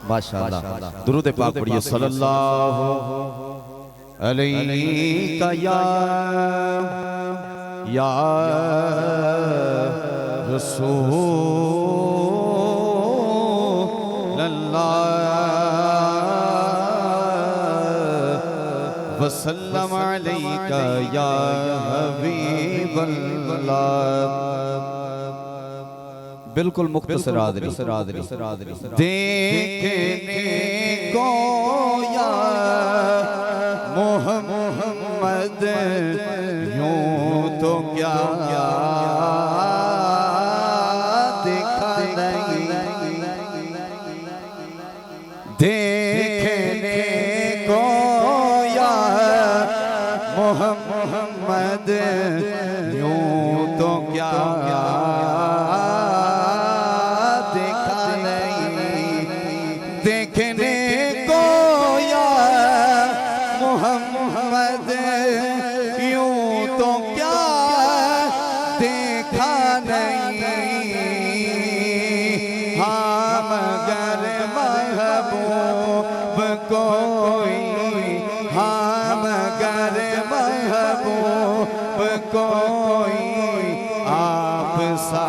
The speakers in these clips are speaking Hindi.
माशाअल्लाह। दुरूद पाक पढ़िए सल्लल्लाहु अलैहि या रसूल अल्लाह वसल्लम अलैका या हबीबल्लाह। बिल्कुल मुख्तसर हाज़िरी देखने को या मोहम्मद यूं तो क्या देखा नहीं, देखने को या मोहम्मद यूं तो क्या देखा नहीं, देखने को या मोहम्मद यूं तो क्या देखा नहीं। हाँ मगर महबूब कोई, हाँ मगर महबूब कोई आप सा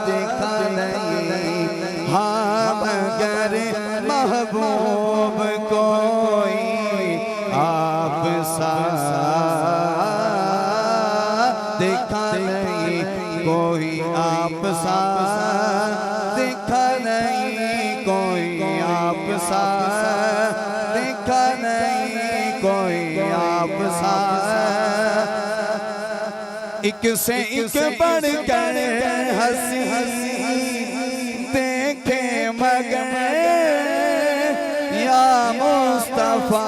देखा नहीं। हाँ मगर महबूब कोई आप सा देखा नहीं, कोई आप सा देखा नहीं, कोई आप सा देखा नहीं, कोई आप सा। एक से एक बढ़कर हंसी देखे मगर या मुस्तफा।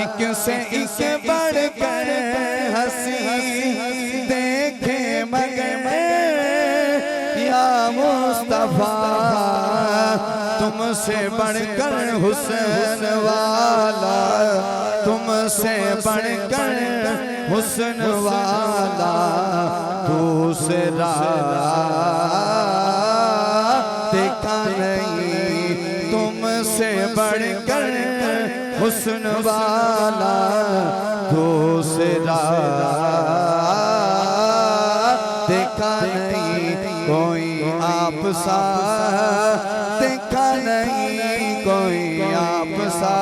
एक से एक बढ़कर हंसी देखे मगर या मुस्तफा। तुमसे बढ़कर हुस्न वाला, तुमसे बढ़कर हुस्न वाला दूसरा देखा नहीं, तुमसे बढ़कर हुस्न वाला दूसरा देखा नहीं, कोई आप सा देखा नहीं, कोई आप सा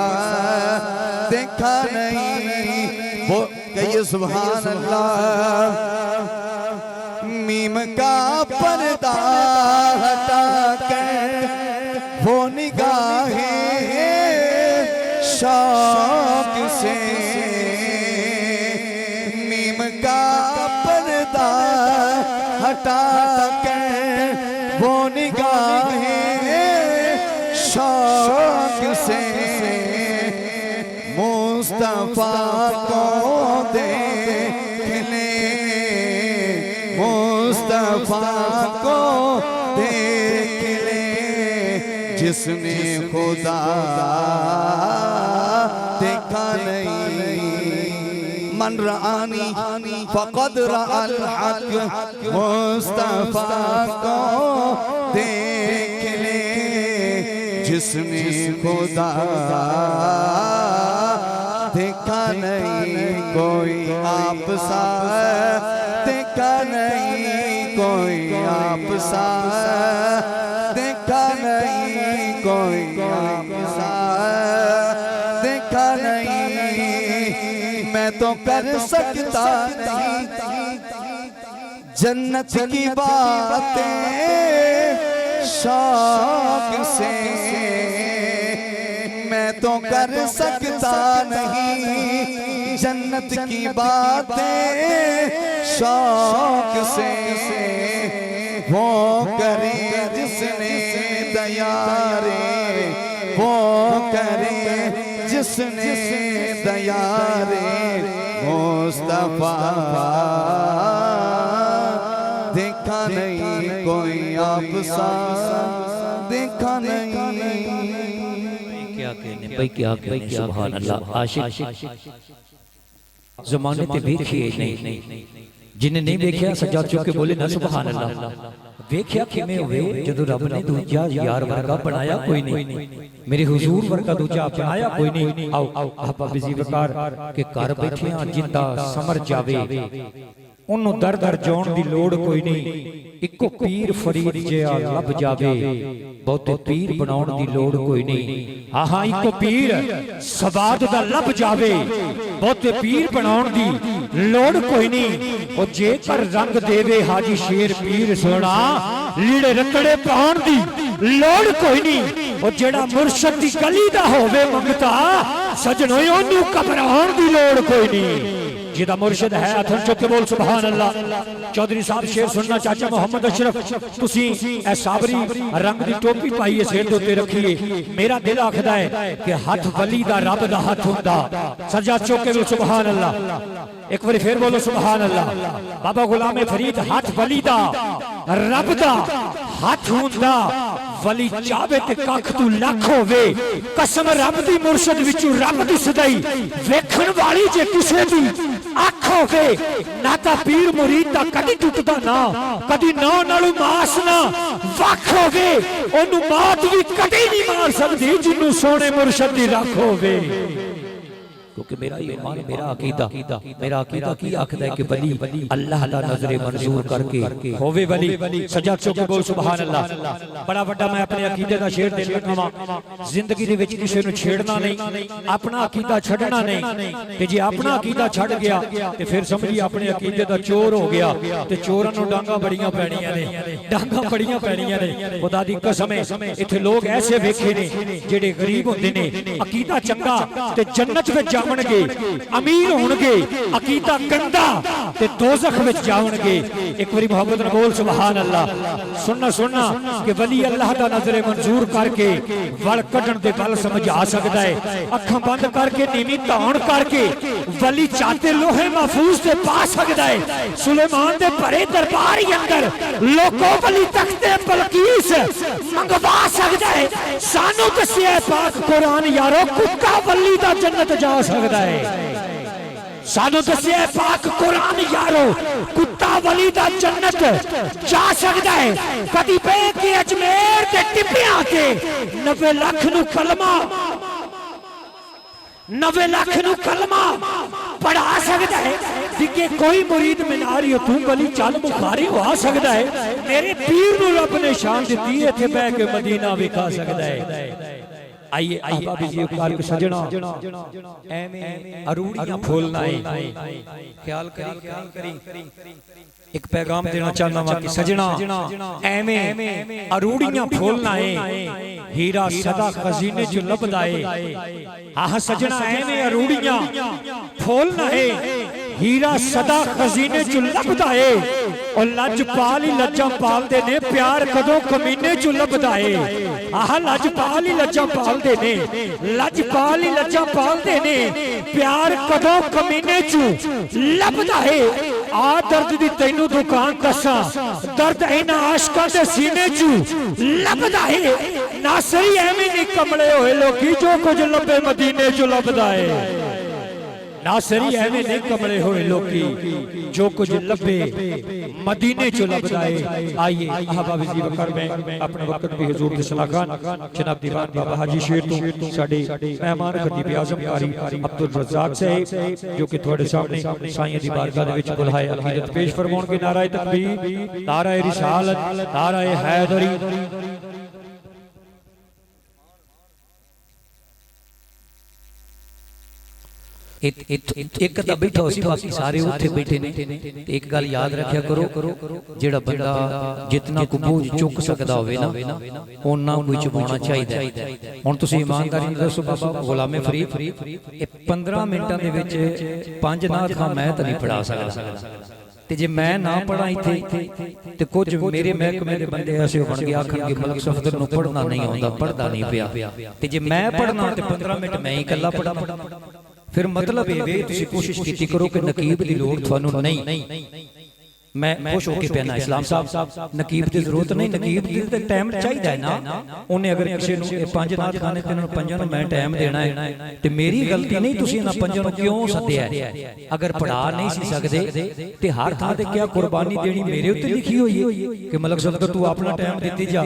देखा नहीं। वो कहिए सुभान अल्लाह। मीम का पर्दा हटा कर वो निगाहें शौक से, मीम का पर्दा हटा कर वो निगाहें शौक से मुस्तफा को देख ले, मुस्तफा को देख ले जिसने खुदा देखा नहीं। मन रआनी फ़क़द रअल हक़, मुस्तफा को देख ले जिसने खुदा देखा नहीं, कोई आप सा देखा नहीं, कोई आप सा देखा नहीं, कोई आप सा देखा नहीं। मैं तो कर सकता नहीं जन्नत की बातें शौक से, मैं तो कर सकता नहीं जन्नत की बातें शौक से। वो करे जिसने दया रे, वो करे जिसने दया रे मुस्तफा देखा नहीं, कोई आप सा देखा नहीं। क्या कहने भाई, क्या कहने सुभान अल्लाह। आशिक जमाने ते देखिए नहीं, जिन्हें नहीं देखा सजा चुके बोले ना सुभान अल्लाह। ਵੇਖਿਆ ਕਿਵੇਂ ਹੋਵੇ ਜਦੋਂ ਰੱਬ ਨੇ ਦੂਜਾ ਯਾਰ ਵਰਗਾ ਬਣਾਇਆ ਕੋਈ ਨਹੀਂ, ਮੇਰੇ ਹੁਜ਼ੂਰ ਵਰਗਾ ਦੂਜਾ ਬਣਾਇਆ ਕੋਈ ਨਹੀਂ। ਆਓ ਆਪਾਂ ਬਿਜ਼ੀ ਵਕਾਰ ਕਿ ਘਰ ਬੈਠਿਆਂ ਜਿੰਦਾ ਸਮਰ ਜਾਵੇ, ਉਹਨੂੰ ਦਰ ਦਰ ਜਾਣ ਦੀ ਲੋੜ ਕੋਈ ਨਹੀਂ। ਇੱਕੋ ਪੀਰ ਫਰੀਦ ਜਿਹਾ ਲੱਭ ਜਾਵੇ, ਬਹੁਤੇ ਪੀਰ ਬਣਾਉਣ ਦੀ ਲੋੜ ਕੋਈ ਨਹੀਂ। ਆਹਾਂ ਇੱਕੋ ਪੀਰ ਸਵਾਦ ਦਾ ਲੱਭ ਜਾਵੇ, ਬਹੁਤੇ ਪੀਰ ਬਣਾਉਣ ਦੀ ਲੋੜ ਕੋਈ ਨਹੀਂ। ਉਹ ਜੇਕਰ ਰੰਗ ਦੇਵੇ ਹਾਜੀ ਸ਼ੇਰ ਪੀਰ ਸੋਹਣਾ, ਲੀੜੇ ਰੱਤੜੇ ਪਾਉਣ ਦੀ ਲੋੜ ਕੋਈ ਨਹੀਂ। ਉਹ ਜਿਹੜਾ ਮੁਰਸ਼ਦ ਦੀ ਗਲੀ ਦਾ ਹੋਵੇ ਮੰਗਤਾ, ਸਜਣੋ ਉਹਨੂੰ ਘਬਰਾਉਣ ਦੀ ਲੋੜ ਕੋਈ ਨਹੀਂ। ਜਿਹਦਾ ਮੁਰਸ਼ਿਦ ਹੈ ਹੱਥ ਚੁੱਕ ਕੇ ਬੋਲ ਸੁਭਾਨ ਅੱਲਾ। ਚੌਧਰੀ ਸਾਹਿਬ ਸ਼ੇਰ ਸੁਣਨਾ ਚਾਚਾ ਮੁਹੰਮਦ ਅਸ਼ਰਫ, ਤੁਸੀਂ ਇਹ ਸਾਬਰੀ ਰੰਗ ਦੀ ਟੋਪੀ ਪਾਈ ਹੈ, ਸਿਰ ਦੇ ਉੱਤੇ ਰੱਖੀਏ। ਮੇਰਾ ਦਿਲ ਆਖਦਾ ਹੈ ਕਿ ਹੱਥ ਵਲੀ ਦਾ ਰੱਬ ਦਾ ਹੱਥ ਹੁੰਦਾ। ਸਜਾ ਚੁੱਕ ਕੇ ਬੋਲ ਸੁਭਾਨ ਅੱਲਾ। ਇੱਕ ਵਾਰੀ ਫੇਰ ਬੋਲੋ ਸੁਭਾਨ ਅੱਲਾ। ਬਾਬਾ ਗੁਲਾਮ ਫਰੀਦ ਹੱਥ ਵਲੀ ਦਾ ਰੱਬ ਦਾ ਹੱਥ ਹੁੰਦਾ। ਵਲੀ ਚਾਵੇ ਤੇ ਕੱਖ ਤੂੰ ਲੱਖ ਹੋਵੇ, ਕਸਮ ਰੱਬ ਦੀ ਮੁਰਸ਼ਦ ਵਿੱਚੋਂ ਰੱਬ ਦੀ ਸਦਾਈ ਵੇਖਣ ਵਾਲੀ ਜੇ ਕਿਸੇ ਦੀ ਅੱਖ ਹੋਵੇ। ਨਾ ਤਾਂ ਪੀਰ ਮੁਰੀਦ ਦਾ ਕਦੀ ਟੁੱਟਦਾ ਨਾ, ਕਦੀ ਨਾ ਨਾਲੋਂ ਮਾਸ ਨਾ ਵੱਖ ਹੋਵੇ। ਉਹਨੂੰ ਮੌਤ ਵੀ ਕਦੀ ਨਹੀਂ ਮਾਰ ਸਕਦੀ ਜਿਹਨੂੰ ਸੋਹਣੇ ਮੁਰਸ਼ਦ ਦੀ ਰੱਖ ਹੋਵੇ। क्योंकि मेरा ईमान मेरा अकीदा की आखदा है कि वली अल्लाह दा नजरे मंजूर करके होवे वली। सजा चुक के बोल सुभान अल्लाह। बड़ा वड्डा मैं अपने अकीदे दा शेर दे लगा वां, जिंदगी दे विच किसे नूं छेड़ना नहीं, अपना अकीदा छड्डना नहीं। ते जे अपना अकीदा छड्ड गया ते फिर समझी अपने अकीदे दा चोर हो गया। ते चोरां नूं डांगा बड़ियां पैणियां ने, डांगा बड़ियां पैणियां ने। खुदा दी कसम है इत्थे लोग ऐसे वेखे ने जेड़े गरीब हुंदे ने, अकीदा चंगा ते जन्नत विच जावणगे, अमीर होणगे। अकीदा गंदा ते दोज़ख विच जावणगे। एक बारी मोहब्बत नाल बोल सुभान अल्लाह। सुनना कि वली अल्लाह दा नजरे मंजूर करके वल कढण दे गल समझा सकदा है। अखां बंद करके नीवी धौण करके वली चाते लोहे महफूज ते पा सकदा है। सुलेमान दे भरे दरबार अंदर लोको वली तख्ते बलकीस मंगवा सकदा है। सानू दस्सिया पाक कुरान यारो कुत्ता वली दा जन्नत जा सकदा है। सानू दस्सिया पाक कुरान यारो कुत्ता वली दा जन्नत जा सकदा है। कदी पे के अजमेर ते टिप्पियां ते 90 लाख नू कलमा 90 लाख नू कलमा पढ़ा सकदा है। दिखे कोई मुरीद मीनार यो तू वली चल बुखारी हो सकदा है। मेरे पीर नू रब ने शान दिती है, इत्थे बैठ के मदीना विखा सकदा है। आइए आप भी जी कार के सजना एवें अरूड़ियां फूलना है। ख्याल करी एक पैगाम देना चाहना वा कि सजना एवें अरूड़ियां फूलना है। हीरा सदा खजीने च लभदा है। आह सजना एवें अरूड़ियां फूलना है। हीरा सदा खजीने च लभदा है। और लजपाल ही लज्जा पालदे ने, प्यार कदों कमीने च लभदा है। आह लजपाल ही लज्जा पालदे ने, लजपाल ही लज्जा पालदे ने, प्यार कदों कमीने च लभदा है। आ दर्द दी तैनू दुकान दसा, दर्द इन्हां आशिकां दे सीने च लभदा है। नासरी एवें नहीं कमले होए लोकी जो कुछ लभे मदीने च लभदा है। नासरी एवें नहीं कमले हुए लोकी जो कुछ लभे मदीने चो लभदा है। आइए अहबाब जी वकर में अपने वक्त भी हुजूर दे सलाखान जनाब दीवान बाबा हाजी शेर तो साडे मेहमान खतीब आजम कारी अब्दुल रज़ाक साहब जो कि थोड़े सामने साईं दी बारगाह दे विच बुलाए अकीदत पेश फरमाउण के नारा तकबीर, नारा रिसालत, नारा हैदरी। एक तो बैठा हो सी, बाकी सारे उत्थे बैठे ने। एक गल याद रखिया करो, जेड़ा बंदा जितना को बोझ चुक सकदा होवे ना ओना कोई चुकाउणा चाहिदा। हुण तुसीं ईमानदारी नाल दसो बाबा गुलाम फरीद ये 15 मिनटां दे विच 5 नात खां मैं तां नहीं पढ़ा सकदा। ते जे मैं ना पढ़ा इत्थे ते कुछ मेरे महकमे दे बंदे ऐसे बन गए आखणगे मलक सफदर नूं पढ़ना नहीं आउंदा, पढ़दा नहीं पिया। ते जे मैं पढ़ना ते 15 मिनट मैं ही कल्ला पढ़ा। फिर मतलब ये वे तुसी कोशिश कीती करो कि नकीब दी लोड़ थानू नहीं। मैं खुश होके पहना इस्लाम साहब नकीब की जरूरत नहीं नकीब की टाइम चाहिए ना उन्हें अगर किसी ने पंज नाथ खाने ते पंजां नूं मैं टाइम देना है ते मेरी गलती नहीं तुसीं इन्हां पंजां नूं क्यों सद्दिया अगर पढ़ा नहीं सी सकदे ते हर थां ते क्या कुर्बानी देनी मेरे उत्ते लिखी हुई है कि मलक सदका तू अपना टाइम देती जा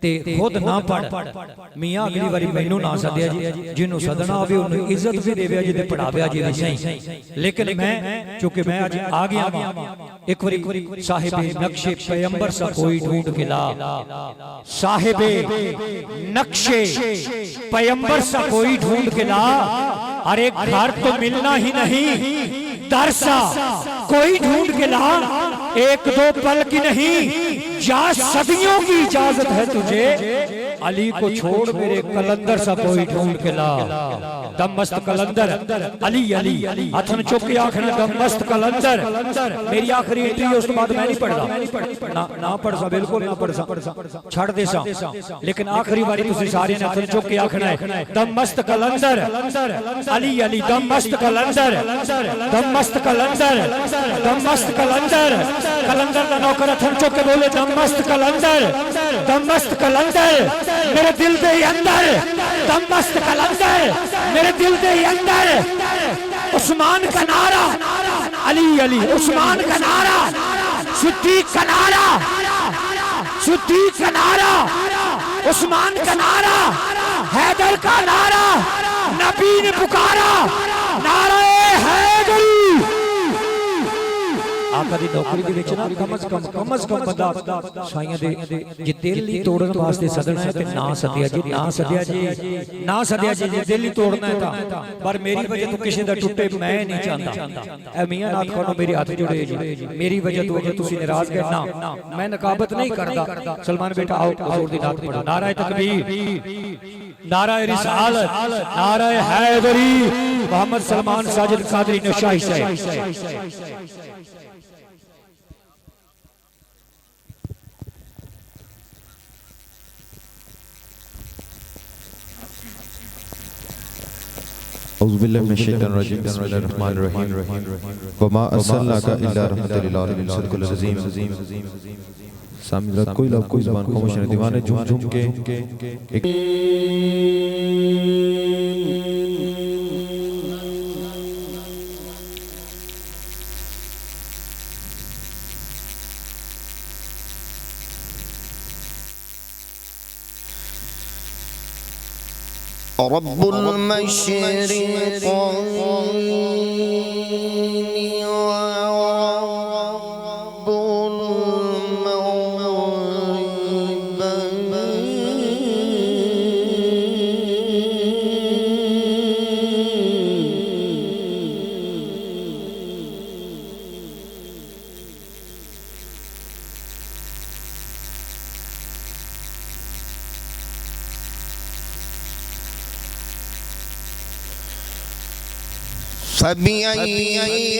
ते खुद ना पढ़ मियां अगली बारी मैनू ना सद्दिया जी जिन्हों सदना होवे उन्हें इज्जत भी देवे जी ते पढ़ावे जी सही लेकिन मैं चूंकि मैं अज आ गया एक साहिबे नक्शे पैगंबर सा कोई ढूंढ के ला साहिबे नक्शे पैगंबर सा कोई ढूंढ के ला अरे घर तो मिलना ही नहीं दर सा कोई ढूंढ के ला एक दो पल की नहीं जा सदियों की इजाजत है तुझे अली को छोड़ मेरे कलंदर सा कोई ढूंढ के ला दम मस्त कलंदर अली अली हथन चुक के आखना दम मस्त कलंदर मेरी आखिरी एंट्री है उसके बाद मैं नहीं पढ़दा ना पढ़ सा बिल्कुल ना पढ़ सा छड़ दे सा लेकिन आखिरी बारी तुसी सारे ने हथन चुक के आखना है दम मस्त कलंदर अली अली दम मस्त कलंदर दम मस्त कलंदर दम मस्त कलंदर कलंदर का नौकर हथन चुक के बोले दम मस्त कलंदर मेरे दिल के अंदर दम मस्त कलंदर मेरे दिल के अंदर उस्मान का नारा अली अली उस्मान का नारा सिद्दीक का नारा सिद्दीक का नारा उस्मान का नारा हैदर का नारा नबी ने पुकारा नारा हैदरी आका दी नौकरी दे विच ना कम अज कम बंदा साईं दे जे दिल ही तोड़न वास्ते सदना है ते ना सदिया जी जे दिल ही तोड़ना है ता पर मेरी वजह तो किसी दा टुटे मैं नहीं चाहता ए मियां नाथ खानो मेरे हाथ जुड़े जी मेरी वजह तो अगर तुसी नाराज गए ना मैं नकाबत नहीं करदा सलमान बेटा आओ हुजूर दी नात पढ़ो नारा तकबीर नारा रिसालत नारा हैदरी मोहम्मद सलमान साजिद कादरी नशाही साहब औज़ुबिल्लाहि मिनश्शैतानिर्रजीम बिस्मिल्लाहिर्रहमानिर्रहीम वमा अर्सलनाका इल्ला रहमतल लिल आलमीन सदक़ल अज़ीम सामने कोई लफ्ज़ कोई ज़बान खामोश नहीं दीवाने झूम झूम के रब्बुल मशरिक़ैन फबिअय्यि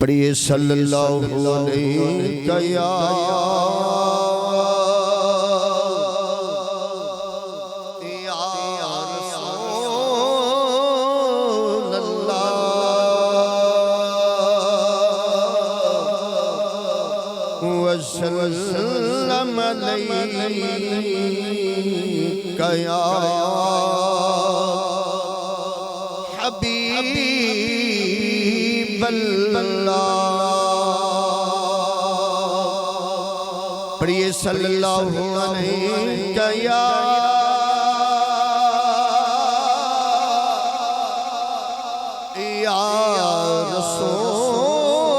प्रिय सल्लल्लाहु अलैहि या रसूल अल्लाह वसल्लम अलैका या हबीब प्रिय सल्लल्लाहु अलैहि या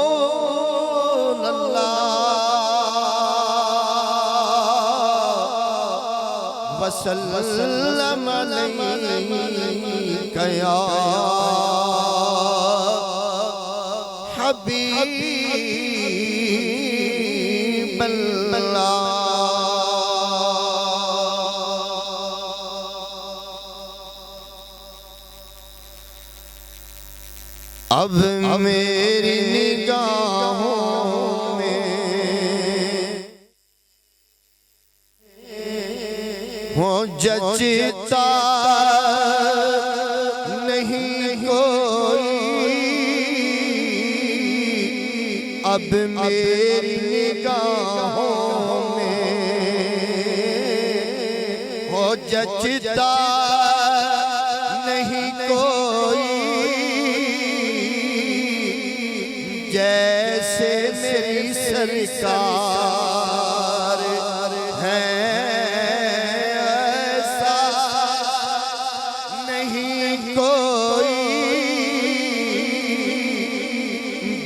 रसूल अल्लाह वसल्लम अलैका या हबीब अल्लाह। अब मेरी निगाहों में हो जचता नहीं कोई, अब मेरी निगाहों में हो जचता नहीं कोई, जैसे मेरी सरकार है ऐसा नहीं कोई,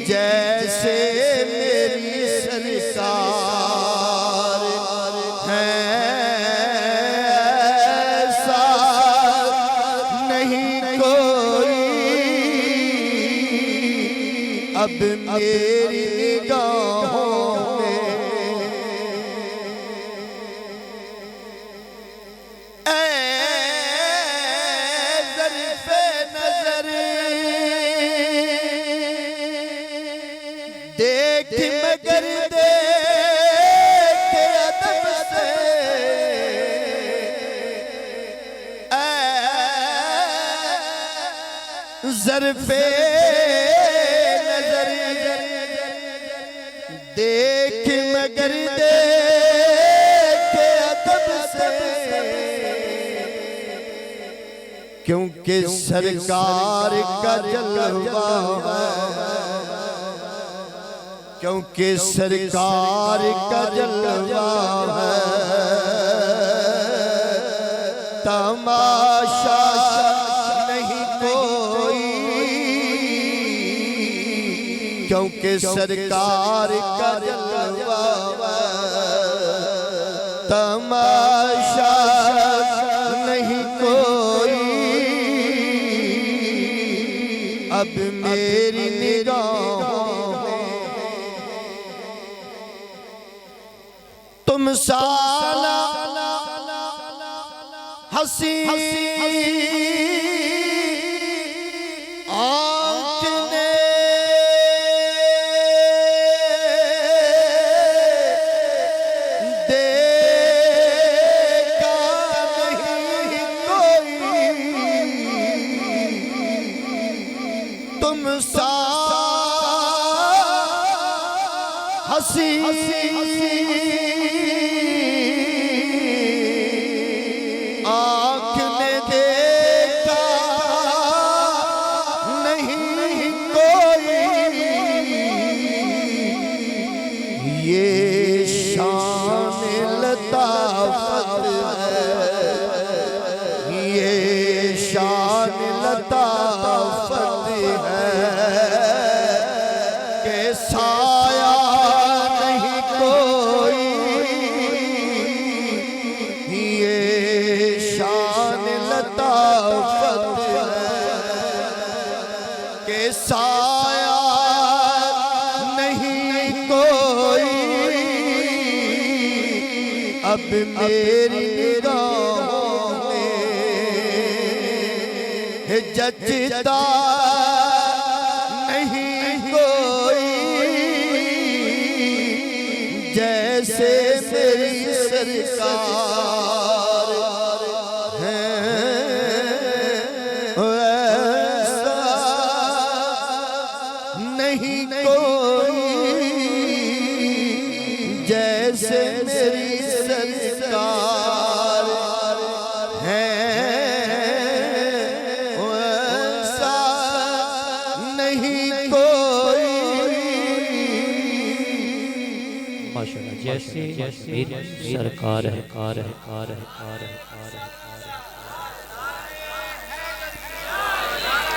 जैसे मेरी सरकार है ऐसा नहीं कोई। अब मेरी निगाहों में ऐ ज़र्फ़े नज़र देख मगर देख अदब से, ऐ ज़र्फ़े देख मगर देख अदब से, क्योंकि सरकार का जलवा है, क्योंकि सरकार का जलवा है, तमाशा नहीं कोई, क्योंकि सरकार का जलवा तमाशा नहीं कोई। अब मेरी निगाहों में तुम साला हंसी आँख ने देखा नहीं कोई, तुम सा हंसी आँख ने देखा नहीं कोई, ये शान लताफत है, ये शान लताफत है कि साया नहीं कोई, ये शान लताफत है कि साया नहीं कोई। अब मेरी निगाहों में जचता नहीं कोई, जैसे मेरी सरकार है ऐसा नहीं कोई, जैसे मेरी सरकार है ऐसा नहीं कोई। माशाल्लाह, जैसे मेरी सरकार है कार है कार है कार है कार है।